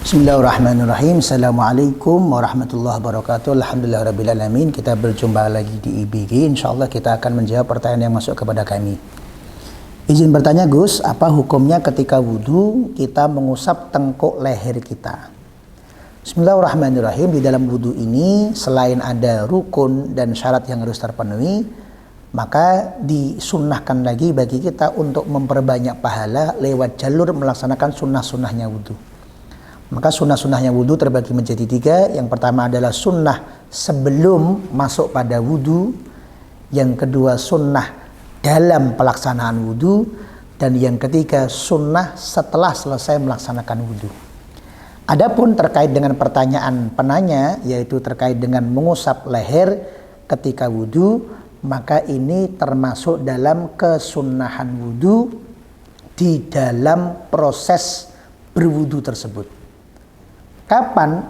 Bismillahirrahmanirrahim. Assalamualaikum warahmatullahi wabarakatuh. Alhamdulillahirrabbilalamin. Kita berjumpa lagi di IBG. InsyaAllah kita akan menjawab pertanyaan yang masuk kepada kami. Izin bertanya Gus, apa hukumnya ketika wudhu kita mengusap tengkuk leher kita? Bismillahirrahmanirrahim. Di dalam wudhu ini selain ada rukun dan syarat yang harus terpenuhi, maka disunnahkan lagi bagi kita untuk memperbanyak pahala lewat jalur melaksanakan sunnah-sunnahnya wudhu. Maka sunnah-sunnahnya wudhu terbagi menjadi 3. Yang pertama adalah sunnah sebelum masuk pada wudhu. Yang kedua sunnah dalam pelaksanaan wudhu. Dan yang ketiga sunnah setelah selesai melaksanakan wudhu. Adapun terkait dengan pertanyaan penanya, yaitu terkait dengan mengusap leher ketika wudhu, maka ini termasuk dalam kesunnahan wudhu di dalam proses berwudhu tersebut. Kapan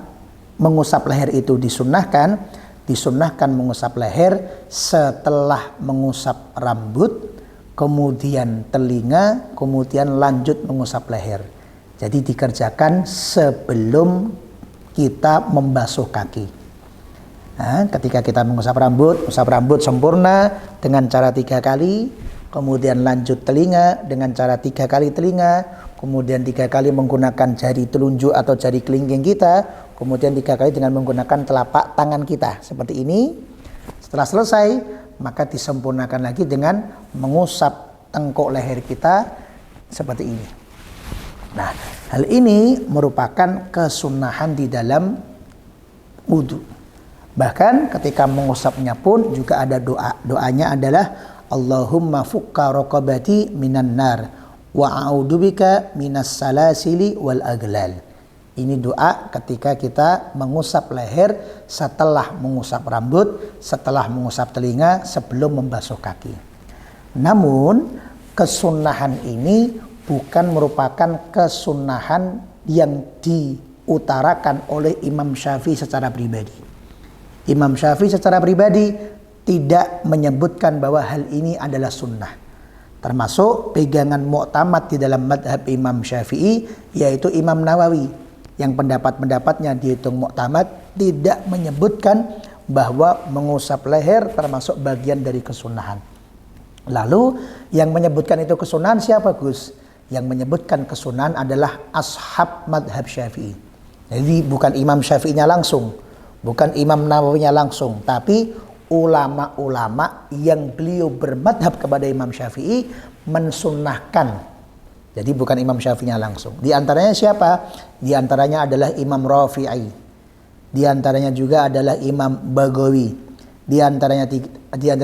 mengusap leher itu disunnahkan? Disunnahkan mengusap leher setelah mengusap rambut, kemudian telinga, kemudian lanjut mengusap leher. Jadi dikerjakan sebelum kita membasuh kaki. Nah, ketika kita mengusap rambut sempurna dengan cara 3 kali, kemudian lanjut telinga dengan cara 3 kali telinga, kemudian 3 kali menggunakan jari telunjuk atau jari kelingking kita, kemudian 3 kali dengan menggunakan telapak tangan kita seperti ini. Setelah selesai, maka disempurnakan lagi dengan mengusap tengkuk leher kita seperti ini. Nah, hal ini merupakan kesunahan di dalam wudhu. Bahkan ketika mengusapnya pun juga ada doa. Doanya adalah Allahumma fukka raqabati minan nar wa a'udzubika minas salasili wal aglal. Ini doa ketika kita mengusap leher setelah mengusap rambut, setelah mengusap telinga, sebelum membasuh kaki. Namun kesunahan ini bukan merupakan kesunahan yang diutarakan oleh Imam Syafi'i secara pribadi. Imam Syafi'i secara pribadi tidak menyebutkan bahwa hal ini adalah sunnah. Termasuk pegangan mu'tamad di dalam madhab Imam Syafi'i, yaitu Imam Nawawi, yang pendapat-pendapatnya dihitung mu'tamad, tidak menyebutkan bahwa mengusap leher termasuk bagian dari kesunahan. Lalu yang menyebutkan itu kesunahan siapa Gus? Yang menyebutkan kesunahan adalah ashab madhab Syafi'i. Jadi bukan Imam Syafi'inya langsung, bukan Imam Nawawinya langsung, tapi ulama-ulama yang beliau bermadhab kepada Imam Syafi'i mensunnahkan. Jadi bukan Imam Syafi'inya langsung. Di antaranya siapa? Di antaranya adalah Imam Rafi'i. Di antaranya juga adalah Imam Baghawi. Di antaranya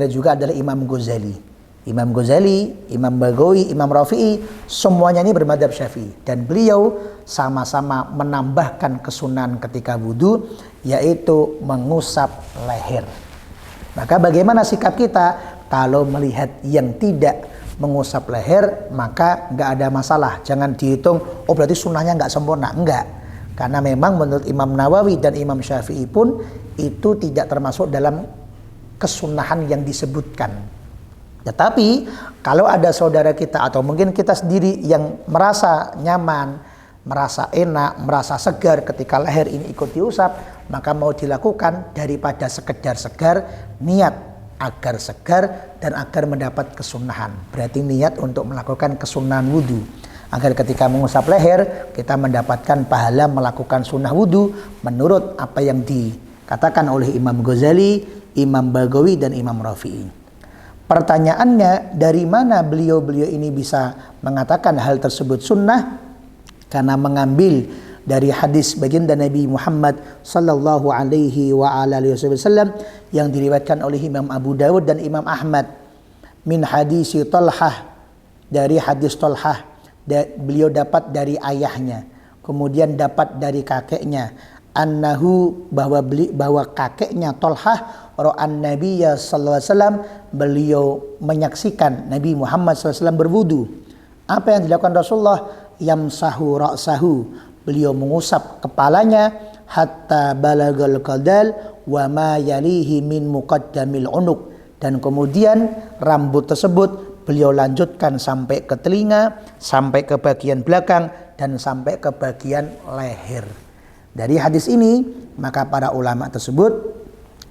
juga adalah Imam Ghazali. Imam Ghazali, Imam Baghawi, Imam Rafi'i, semuanya ini bermadhab Syafi'i. Dan beliau sama-sama menambahkan kesunahan ketika wudhu, yaitu mengusap leher. Maka bagaimana sikap kita kalau melihat yang tidak mengusap leher, maka nggak ada masalah. Jangan dihitung, oh berarti sunnahnya nggak sempurna. Enggak. Karena memang menurut Imam Nawawi dan Imam Syafi'i pun itu tidak termasuk dalam kesunahan yang disebutkan. Tetapi kalau ada saudara kita atau mungkin kita sendiri yang merasa nyaman, merasa enak, merasa segar ketika leher ini ikut diusap, maka mau dilakukan daripada sekedar segar, niat agar segar dan agar mendapat kesunahan. Berarti niat untuk melakukan kesunahan wudhu, agar ketika mengusap leher kita mendapatkan pahala melakukan sunnah wudhu menurut apa yang dikatakan oleh Imam Ghazali, Imam Baghawi dan Imam Rafi'i. Pertanyaannya, dari mana beliau-beliau ini bisa mengatakan hal tersebut sunnah? Karena mengambil dari hadis baginda Nabi Muhammad sallallahu alaihi wa ala alihi wasallam yang diriwayatkan oleh Imam Abu Dawud dan Imam Ahmad min hadis Talhah, dari hadis Talhah, beliau dapat dari ayahnya, kemudian dapat dari kakeknya, annahu, bahwa kakeknya Talhah ra'an Nabiyya sallallahu alaihi wasallam, beliau menyaksikan Nabi Muhammad sallallahu alaihi wasallam berwudu. Apa yang dilakukan Rasulullah? Yamsahu ra'sahu, beliau mengusap kepalanya, hatta balagal qadal wa ma yalihi min muqaddamil unuq, dan kemudian rambut tersebut beliau lanjutkan sampai ke telinga, sampai ke bagian belakang, dan sampai ke bagian leher. Dari hadis ini, maka para ulama tersebut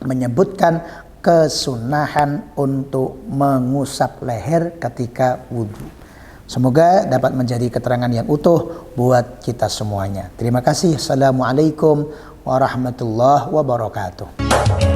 menyebutkan kesunahan untuk mengusap leher ketika wudhu. Semoga dapat menjadi keterangan yang utuh buat kita semuanya. Terima kasih. Assalamualaikum warahmatullahi wabarakatuh.